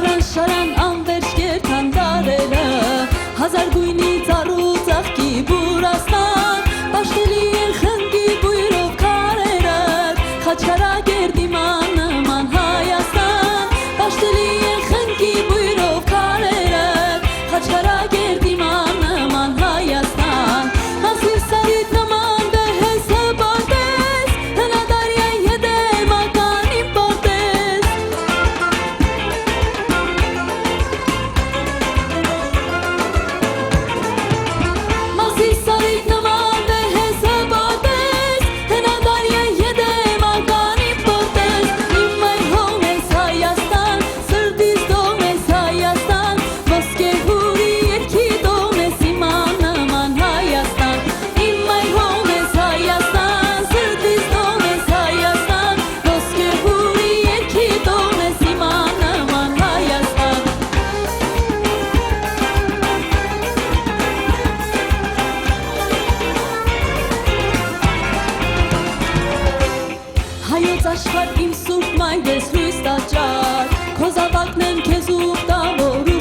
Շարան անվերջ կերթան դարերը, հազար գույնի ծառու ծաղկի բուրաստան, պաշտելի են խնկի բույրով քարերը, Խաչքարագերդի ման Հայաստան, պաշտելի են խնկի բույրով քարերը, Խաչքարագերդի ման Հայաստան, Մասիր սարիտ նման դեհեսը բարտես, հնադարյան եդեմական իմ բարտես, Մասիր սարիտ նման դեհեսը բարտես, հնադարյան եդեմական իմ բարտես, իմ այ հոմ ես Հայաստան, սրտիս դոմ ես Հայաստան, ոսկե հուրի երկի դոմ ես իման նման Հայաստան, իմ այ հոմ ես Հայաստան, սրտիս դոմ ես Հայաստան, ոսկե հուրի երկի դոմ ես իման նման Հայաստան, Հայոց աշխարհ իմ սուրբ մայր ես հույս տաճար, քո զավակն եմ քեզ ուղտավորում